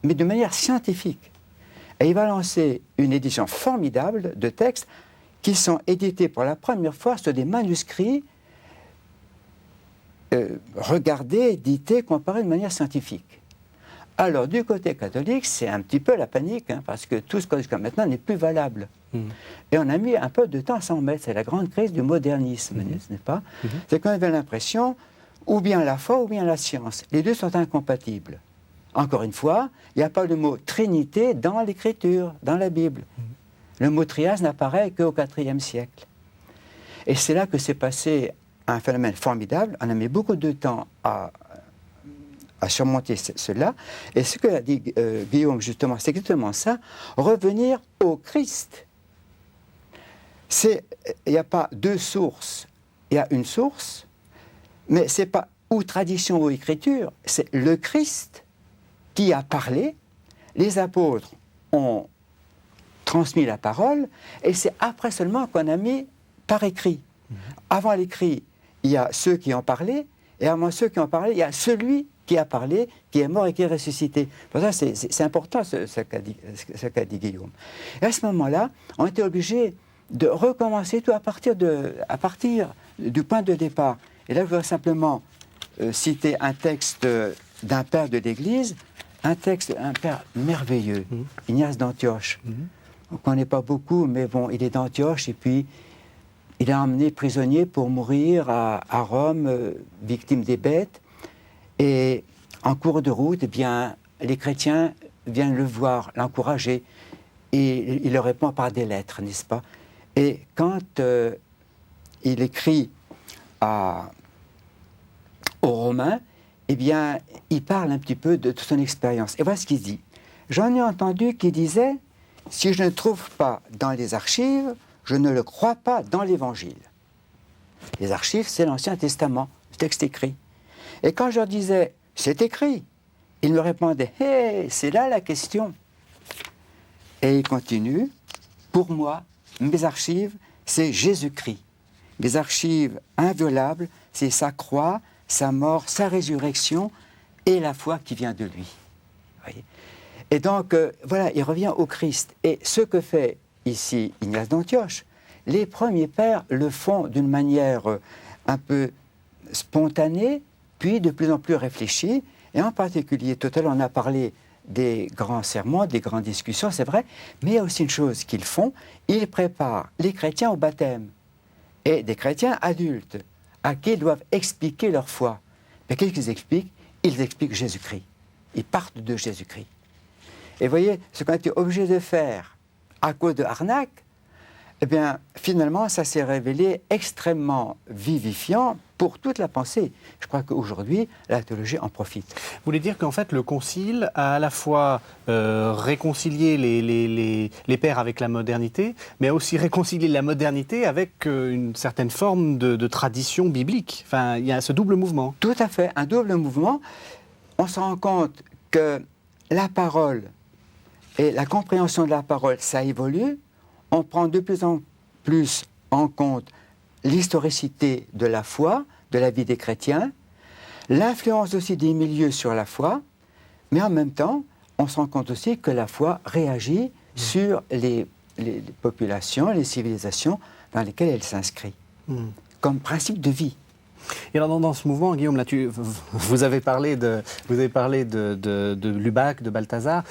mais de manière scientifique. Et il va lancer une édition formidable de textes qui sont édités pour la première fois sur des manuscrits regardés, édités, comparés de manière scientifique. Alors, du côté catholique, c'est un petit peu la panique, hein, parce que tout ce qu'on a jusqu'à maintenant n'est plus valable. Et on a mis un peu de temps à s'en mettre. C'est la grande crise du modernisme, n'est-ce pas? C'est qu'on avait l'impression, ou bien la foi, ou bien la science. Les deux sont incompatibles. Encore une fois, il n'y a pas le mot Trinité dans l'Écriture, dans la Bible. Le mot trias n'apparaît qu'au IVe siècle. Et c'est là que s'est passé un phénomène formidable. On a mis beaucoup de temps à surmonter cela. Et ce que a dit Guillaume, justement, c'est exactement ça, revenir au Christ. Il n'y a pas deux sources, il y a une source, mais ce n'est pas ou tradition ou écriture, c'est le Christ qui a parlé, les apôtres ont transmis la parole, et c'est après seulement qu'on a mis par écrit. Avant l'écrit, il y a ceux qui ont parlé, et avant ceux qui ont parlé, il y a celui qui a parlé, qui est mort et qui est ressuscité. Pour ça, c'est important ce qu'a dit Guillaume. Et à ce moment-là, on était obligé de recommencer tout à partir du point de départ. Et là, je voudrais simplement citer un texte d'un père de l'Église, un père merveilleux, Ignace d'Antioche. On ne connaît pas beaucoup, mais bon, il est d'Antioche, et puis il est emmené prisonnier pour mourir à Rome, victime des bêtes. Et en cours de route, eh bien, les chrétiens viennent le voir, l'encourager, et il leur répond par des lettres, n'est-ce pas? Et quand il écrit aux Romains, eh bien, il parle un petit peu de toute son expérience. Et voilà ce qu'il dit. J'en ai entendu qui disait, si je ne trouve pas dans les archives, je ne le crois pas dans l'Évangile. Les archives, c'est l'Ancien Testament, le texte écrit. Et quand je leur disais, c'est écrit, ils me répondaient, hé, c'est là la question. Et il continue, pour moi, mes archives, c'est Jésus-Christ. Mes archives inviolables, c'est sa croix, sa mort, sa résurrection et la foi qui vient de lui. Voyez. Et donc, voilà, il revient au Christ. Et ce que fait ici Ignace d'Antioche, les premiers pères le font d'une manière un peu spontanée, puis de plus en plus réfléchie. Et en particulier, tout à l'heure, on a parlé des grands sermons, des grandes discussions, c'est vrai, mais il y a aussi une chose qu'ils font, ils préparent les chrétiens au baptême, et des chrétiens adultes, à qui ils doivent expliquer leur foi. Mais qu'est-ce qu'ils expliquent? Ils expliquent Jésus-Christ. Ils partent de Jésus-Christ. Et voyez, ce qu'on a été obligé de faire à cause de Harnack, Eh bien, finalement, ça s'est révélé extrêmement vivifiant pour toute la pensée. Je crois qu'aujourd'hui, la théologie en profite. Vous voulez dire qu'en fait, le Concile a à la fois réconcilié les pères avec la modernité, mais a aussi réconcilié la modernité avec une certaine forme de tradition biblique. Enfin, il y a ce double mouvement. Tout à fait, un double mouvement. On se rend compte que la parole et la compréhension de la parole, ça évolue. On prend de plus en plus en compte l'historicité de la foi, de la vie des chrétiens, l'influence aussi des milieux sur la foi, mais en même temps, on se rend compte aussi que la foi réagit sur les populations, les civilisations dans lesquelles elle s'inscrit, comme principe de vie. Et alors dans ce mouvement, Guillaume, là, vous avez parlé de Lubac, de Balthazar.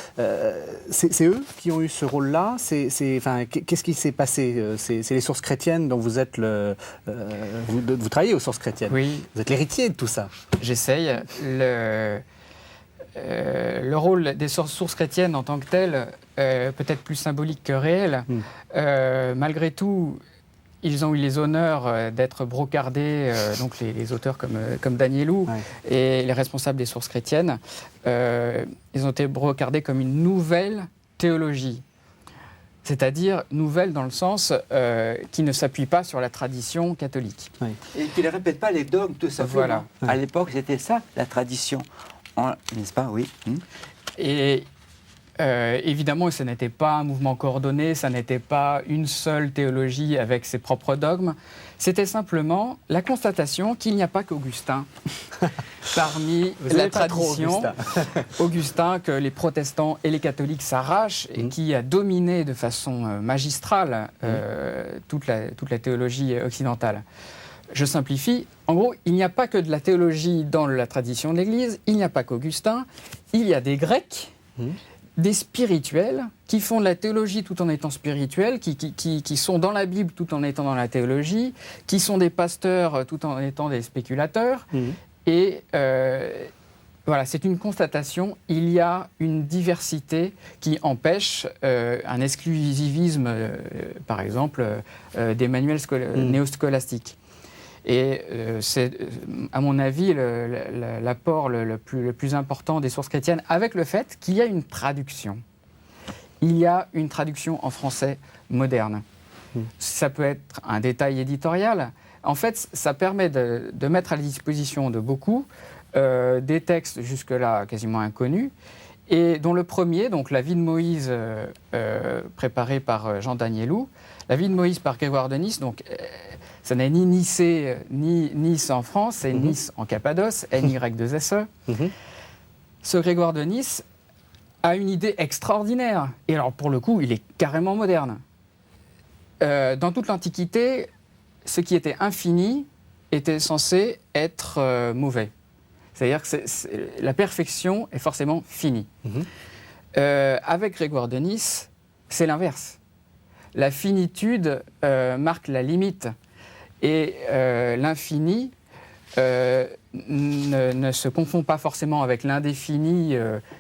C'est eux qui ont eu ce rôle-là. Qu'est-ce qui s'est passé? C'est les sources chrétiennes dont vous êtes vous travaillez aux sources chrétiennes. Oui. Vous êtes l'héritier de tout ça. J'essaye. Le rôle des sources chrétiennes en tant que tel, peut-être plus symbolique que réel. Malgré tout, ils ont eu les honneurs d'être brocardés, donc les auteurs comme Danielou et les responsables des sources chrétiennes, ils ont été brocardés comme une nouvelle théologie. C'est-à-dire nouvelle dans le sens qui ne s'appuie pas sur la tradition catholique. Oui. Et qui ne répète pas les dogmes, tout ça. Voilà. À l'époque, c'était ça, la tradition. N'est-ce pas? Oui. Et évidemment, ce n'était pas un mouvement coordonné, ça n'était pas une seule théologie avec ses propres dogmes. C'était simplement la constatation qu'il n'y a pas qu'Augustin parmi la tradition. Augustin, que les protestants et les catholiques s'arrachent et qui a dominé de façon magistrale toute la théologie occidentale. Je simplifie. En gros, il n'y a pas que de la théologie dans la tradition de l'Église, il n'y a pas qu'Augustin, il y a des Grecs, des spirituels qui font de la théologie tout en étant spirituels, qui sont dans la Bible tout en étant dans la théologie, qui sont des pasteurs tout en étant des spéculateurs. Et voilà, c'est une constatation. Il y a une diversité qui empêche un exclusivisme, par exemple, des manuels néoscolastiques. Et c'est, à mon avis, l'apport le plus important des sources chrétiennes, avec le fait qu'il y a une traduction. Il y a une traduction en français moderne. Ça peut être un détail éditorial. En fait, ça permet de mettre à la disposition de beaucoup des textes jusque-là quasiment inconnus, et dont le premier, donc La vie de Moïse, préparé par Jean Danielou, La vie de Moïse par Grégoire de Nysse, donc ça n'est ni Nicée ni Nice en France, c'est Nice en Cappadoce, NY2SE. Ce Grégoire de Nysse a une idée extraordinaire. Et alors, pour le coup, il est carrément moderne. Dans toute l'Antiquité, ce qui était infini était censé être mauvais. C'est-à-dire que la perfection est forcément finie. Avec Grégoire de Nysse, c'est l'inverse. La finitude marque la limite. Et l'infini ne se confond pas forcément avec l'indéfini,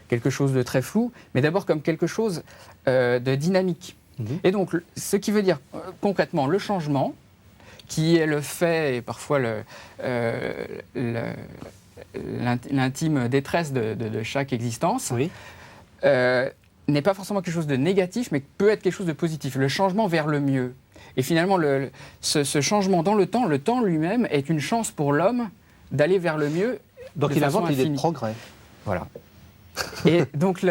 quelque chose de très flou, mais d'abord comme quelque chose de dynamique. Et donc, ce qui veut dire concrètement le changement, qui est le fait et parfois l'intime détresse de chaque existence, n'est pas forcément quelque chose de négatif, mais peut être quelque chose de positif. Le changement vers le mieux. Et finalement, ce changement dans le temps lui-même est une chance pour l'homme d'aller vers le mieux. Donc il invente l'idée de progrès. Voilà. Et donc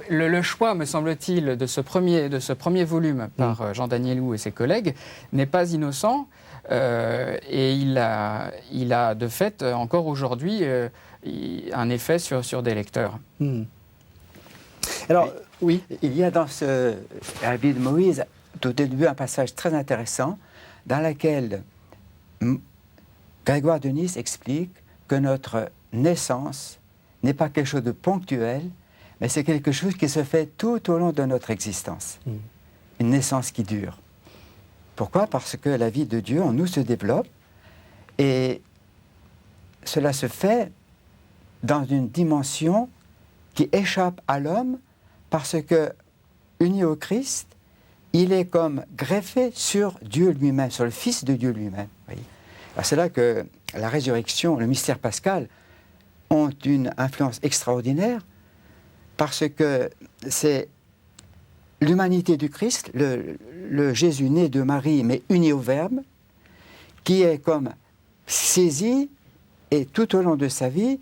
le choix, me semble-t-il, de ce premier volume par Jean Danielou et ses collègues n'est pas innocent. Et il a de fait, encore aujourd'hui, un effet sur des lecteurs. Alors, oui, il y a dans la vie de Moïse, tout au début, un passage très intéressant dans lequel Grégoire de Nysse explique que notre naissance n'est pas quelque chose de ponctuel, mais c'est quelque chose qui se fait tout au long de notre existence. Une naissance qui dure. Pourquoi? Parce que la vie de Dieu en nous se développe et cela se fait dans une dimension qui échappe à l'homme parce que, uni au Christ, il est comme greffé sur Dieu lui-même, sur le Fils de Dieu lui-même. Voyez. Alors c'est là que la résurrection, le mystère pascal, ont une influence extraordinaire, parce que c'est l'humanité du Christ, le Jésus né de Marie, mais uni au Verbe, qui est comme saisi et tout au long de sa vie,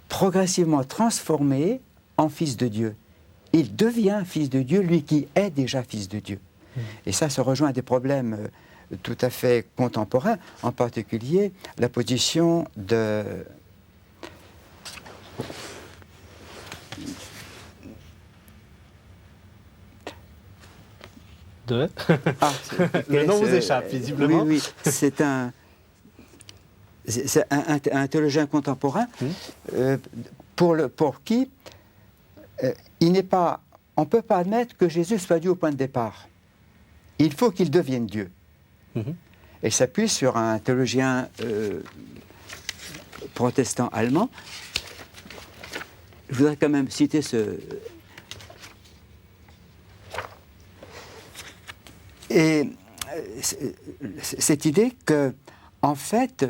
progressivement transformé en Fils de Dieu. Il devient Fils de Dieu, lui qui est déjà Fils de Dieu. Et ça rejoint à des problèmes tout à fait contemporains, en particulier la position de... Le nom vous échappe, visiblement. Oui, c'est un théologien contemporain pour qui on ne peut pas admettre que Jésus soit Dieu au point de départ. Il faut qu'il devienne Dieu. Et il s'appuie sur un théologien protestant allemand. Je voudrais quand même citer cette idée que, en fait,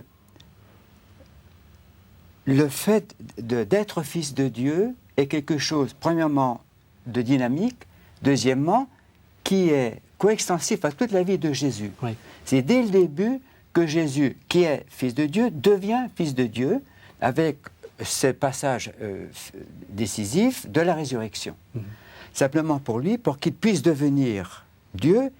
le fait d'être fils de Dieu est quelque chose, premièrement, de dynamique, deuxièmement, qui est coextensif à toute la vie de Jésus. Oui. C'est dès le début que Jésus, qui est fils de Dieu, devient fils de Dieu, avec ce passage décisif de la résurrection. Simplement pour lui, pour qu'il puisse devenir Dieu,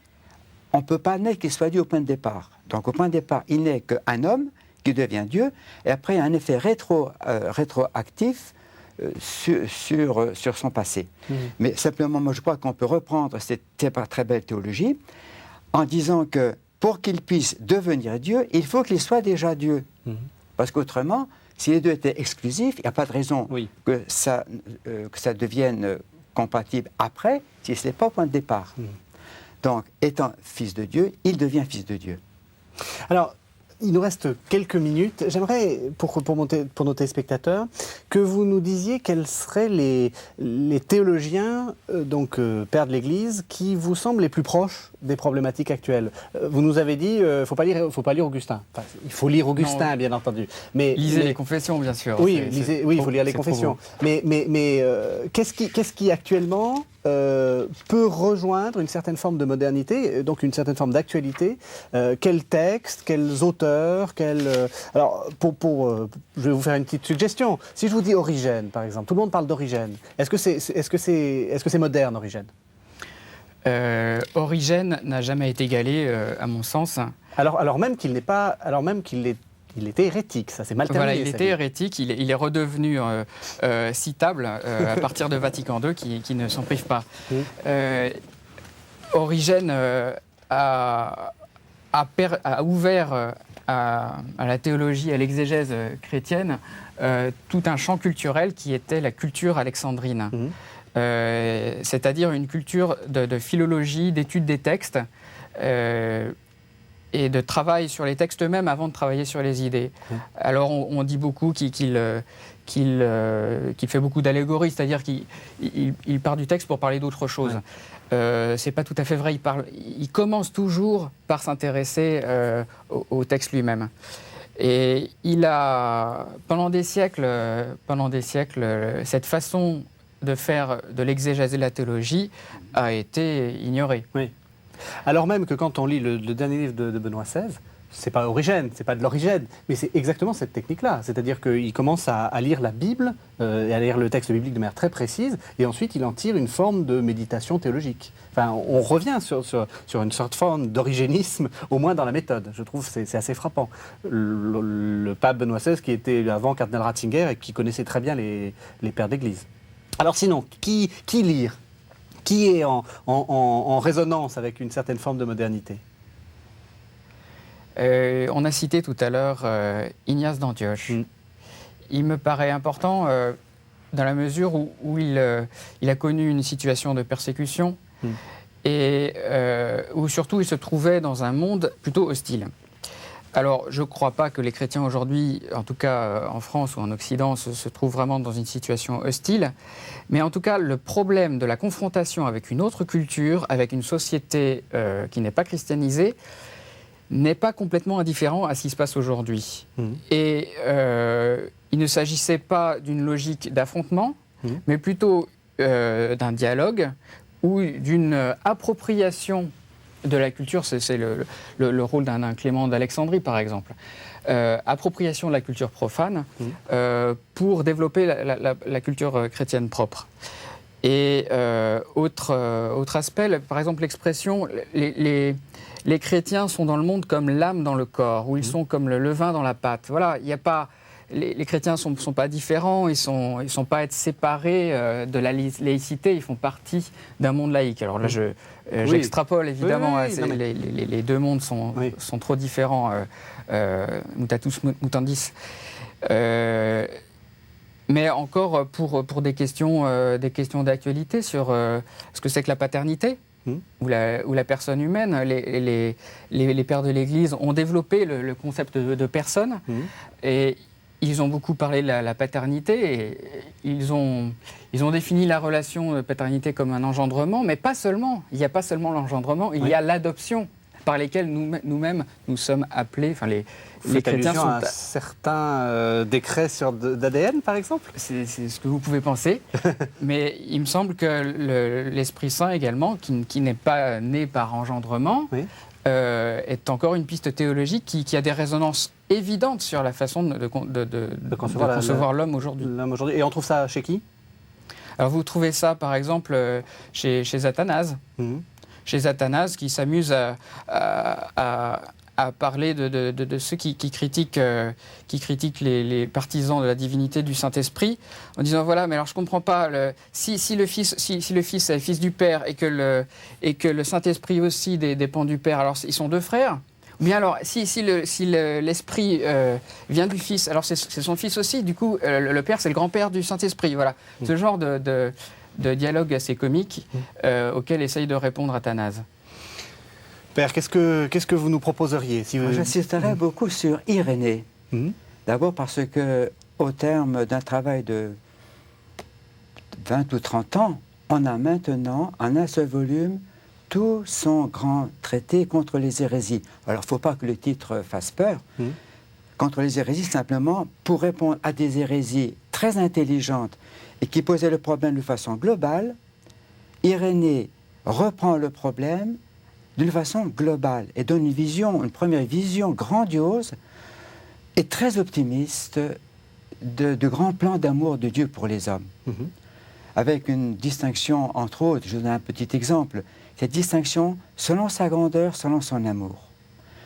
on ne peut pas admettre qu'il soit Dieu au point de départ. Donc au point de départ, il n'est qu'un homme qui devient Dieu, et après un effet rétroactif sur son passé. Mais simplement, moi je crois qu'on peut reprendre cette très belle théologie en disant que pour qu'il puisse devenir Dieu, il faut qu'il soit déjà Dieu. Parce qu'autrement, si les deux étaient exclusifs, il n'y a pas de raison que ça devienne compatible après, si ce n'est pas au point de départ. Donc, étant fils de Dieu, il devient fils de Dieu. Alors, il nous reste quelques minutes. J'aimerais, pour nos téléspectateurs, que vous nous disiez quels seraient les théologiens, pères de l'Église, qui vous semblent les plus proches des problématiques actuelles. Vous nous avez dit, faut pas lire Augustin. Enfin, il faut lire Augustin, bien entendu. Lisez les Confessions, bien sûr. Oui, il faut lire les Confessions. Mais qu'est-ce qui actuellement peut rejoindre une certaine forme de modernité, donc une certaine forme d'actualité? Quels textes, quels auteurs, alors, je vais vous faire une petite suggestion. Si je vous dis Origène, par exemple, tout le monde parle d'Origène. Est-ce que c'est moderne, Origène? Origène n'a jamais été égalé, à mon sens. Alors même qu'il était hérétique, ça c'est mal terminé. Voilà, il était hérétique, il est redevenu citable à partir de Vatican II, qui ne s'en prive pas. Origène a ouvert à la théologie, à l'exégèse chrétienne, tout un champ culturel qui était la culture alexandrine. C'est-à-dire une culture de philologie, d'étude des textes, et de travail sur les textes eux-mêmes avant de travailler sur les idées. Alors on dit beaucoup qu'il fait beaucoup d'allégories, c'est-à-dire qu'il part du texte pour parler d'autre chose. C'est pas tout à fait vrai, il commence toujours par s'intéresser au texte lui-même. Et il a, pendant des siècles, cette façon de faire de l'exégèse et de la théologie a été ignorée. Oui. Alors même que quand on lit le dernier livre de Benoît XVI, c'est pas Origène, c'est pas de l'Origène, mais c'est exactement cette technique-là. C'est-à-dire qu'il commence à lire la Bible, et à lire le texte biblique de manière très précise, et ensuite il en tire une forme de méditation théologique. Enfin, on revient sur une sorte de forme d'origénisme, au moins dans la méthode. Je trouve que c'est assez frappant. Le pape Benoît XVI, qui était avant cardinal Ratzinger et qui connaissait très bien les pères d'Église. Alors sinon, qui lire? Qui est en résonance avec une certaine forme de modernité? On a cité tout à l'heure Ignace d'Antioche. Il me paraît important dans la mesure où il a connu une situation de persécution et où surtout il se trouvait dans un monde plutôt hostile. Alors, je ne crois pas que les chrétiens aujourd'hui, en tout cas en France ou en Occident, se trouvent vraiment dans une situation hostile. Mais en tout cas, le problème de la confrontation avec une autre culture, avec une société qui n'est pas christianisée, n'est pas complètement indifférent à ce qui se passe aujourd'hui. Et il ne s'agissait pas d'une logique d'affrontement, mais plutôt d'un dialogue ou d'une appropriation de la culture. C'est le rôle d'un Clément d'Alexandrie, par exemple. Appropriation de la culture profane pour développer la culture chrétienne propre. Et autre aspect, par exemple l'expression les chrétiens sont dans le monde comme l'âme dans le corps, ou ils sont comme le levain dans la pâte. Voilà, il n'y a pas... Les chrétiens ne sont pas différents, ils ne sont pas à être séparés de la laïcité, ils font partie d'un monde laïque. Alors là, j'extrapole évidemment, les deux mondes sont trop différents, mutatus mutandis. Mais encore pour des questions d'actualité sur ce que c'est que la paternité. Ou la personne humaine. Les pères de l'Église ont développé le concept de personne et ils ont beaucoup parlé de la paternité et ils ont défini la relation de paternité comme un engendrement, mais pas seulement. Il n'y a pas seulement l'engendrement, il y a l'adoption par lesquelles nous-mêmes nous sommes appelés. Enfin, les chrétiens sont à certains décrets d'ADN, par exemple. C'est ce que vous pouvez penser, mais il me semble que l'Esprit Saint également, qui n'est pas né par engendrement, est encore une piste théologique qui a des résonances évidentes sur la façon de concevoir l'homme aujourd'hui. Et on trouve ça chez qui? Alors vous trouvez ça par exemple chez Athanase. Chez Athanase, qui s'amuse à parler de ceux qui critiquent les partisans de la divinité du Saint-Esprit, en disant voilà, mais alors je ne comprends pas, si le Fils est le Fils du Père et que le Saint-Esprit aussi dépend du Père, alors ils sont deux frères. Ou bien alors, si l'Esprit vient du Fils, alors c'est son Fils aussi, du coup le Père c'est le grand-père du Saint-Esprit. Voilà, ce genre de dialogue assez comique auquel essaye de répondre Athanase. Père, qu'est-ce que vous nous proposeriez J'insisterai beaucoup sur Irénée. D'abord parce qu'au terme d'un travail de 20 ou 30 ans, on a maintenant, en un seul volume, tout son grand traité contre les hérésies. Alors, il ne faut pas que le titre fasse peur. Contre les hérésies, simplement, pour répondre à des hérésies très intelligentes et qui posaient le problème de façon globale, Irénée reprend le problème d'une façon globale et donne une première vision grandiose et très optimiste de grands plans d'amour de Dieu pour les hommes. Avec une distinction, entre autres, je vous donne un petit exemple, cette distinction selon sa grandeur, selon son amour.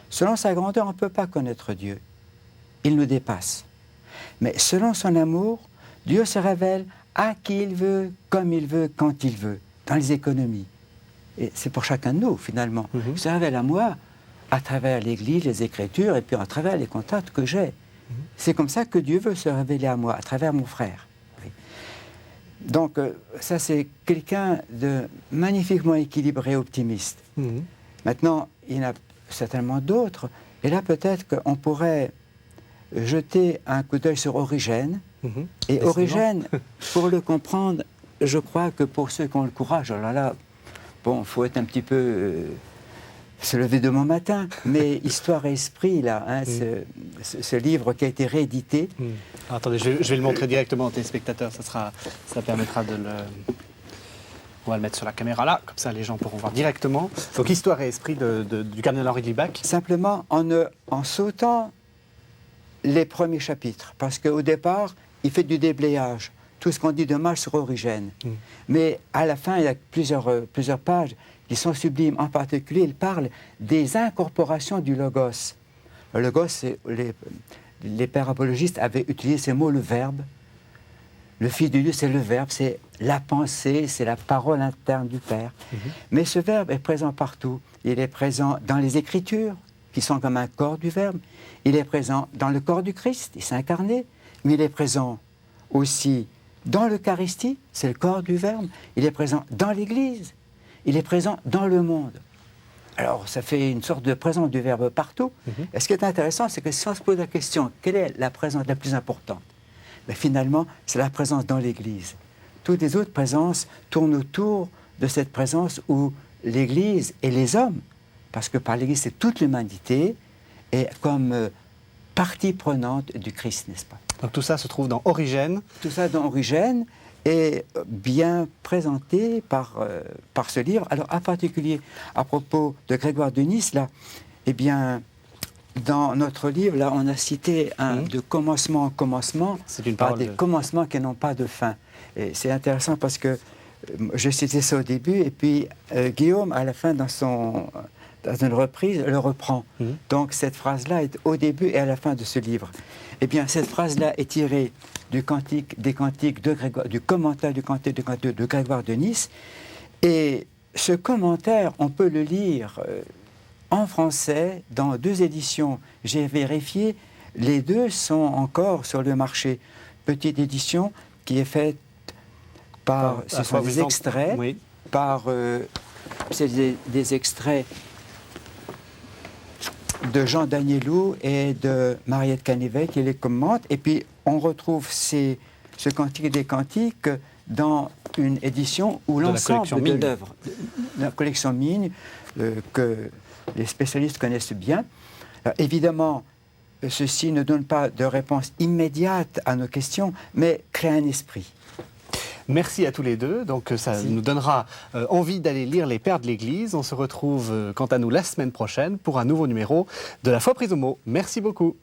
Selon sa grandeur, on ne peut pas connaître Dieu. Il nous dépasse. Mais selon son amour, Dieu se révèle à qui il veut, comme il veut, quand il veut, dans les économies. Et c'est pour chacun de nous, finalement. Il se révèle à moi à travers l'Église, les Écritures, et puis à travers les contacts que j'ai. C'est comme ça que Dieu veut se révéler à moi, à travers mon frère. Donc, ça, c'est quelqu'un de magnifiquement équilibré, optimiste. Maintenant, il y en a certainement d'autres. Et là, peut-être qu'on pourrait jeter un coup d'œil sur Origène. Et Origène, pour le comprendre, je crois que pour ceux qui ont le courage, alors là, bon, il faut être un petit peu... se lever demain matin, mais Histoire et Esprit, là, hein, ce livre qui a été réédité. Attendez, je vais le montrer directement aux téléspectateurs, ça permettra de le... On va le mettre sur la caméra là, comme ça les gens pourront voir directement. Donc Histoire et Esprit du cardinal Henri Glibach. Simplement en sautant les premiers chapitres, parce qu'au départ, il fait du déblayage, tout ce qu'on dit de mal sur Origène. Mais à la fin, il y a plusieurs pages qui sont sublimes. En particulier, il parle des incorporations du Logos. Le Logos, les pères apologistes avaient utilisé ce mot, le Verbe. Le Fils de Dieu, c'est le Verbe, c'est la pensée, c'est la parole interne du Père. Mais ce Verbe est présent partout. Il est présent dans les Écritures, qui sont comme un corps du Verbe. Il est présent dans le corps du Christ, il s'est incarné. Mais il est présent aussi dans l'Eucharistie, c'est le corps du Verbe. Il est présent dans l'Église. Il est présent dans le monde. alors ça fait une sorte de présence du verbe partout. Et ce qui est intéressant, c'est que si on se pose la question, quelle est la présence la plus importante? Ben, finalement, c'est la présence dans l'Église. Toutes les autres présences tournent autour de cette présence où l'Église et les hommes, parce que par l'Église, c'est toute l'humanité, est comme partie prenante du Christ, n'est-ce pas? Donc tout ça se trouve dans Origène. Tout ça dans Origène est bien présenté par ce livre. Alors, en particulier, à propos de Grégoire de Nice, là, eh bien, dans notre livre, là, on a cité de commencement en commencement, c'est une parole des commencements qui n'ont pas de fin. Et c'est intéressant parce que je citais ça au début, et puis Guillaume, à la fin, dans une reprise, le reprend. Donc, cette phrase-là est au début et à la fin de ce livre. Eh bien, cette phrase-là est tirée du cantique des cantiques de Grégoire, du commentaire du cantique de Grégoire de Nice. Et ce commentaire, on peut le lire en français dans 2 éditions. J'ai vérifié, les 2 sont encore sur le marché. Petite édition qui est faite par, ce sont des extraits, oui. C'est des extraits de Jean Danielou et de Mariette Canivet qui les commentent. Et puis, on retrouve ce cantique des cantiques dans une édition où l'ensemble de l'œuvre, la collection Migne, que les spécialistes connaissent bien. Alors, évidemment, ceci ne donne pas de réponse immédiate à nos questions, mais crée un esprit. Merci à tous les deux. Donc ça nous donnera envie d'aller lire les Pères de l'Église. On se retrouve quant à nous la semaine prochaine pour un nouveau numéro de La Foi prise au mot. Merci beaucoup.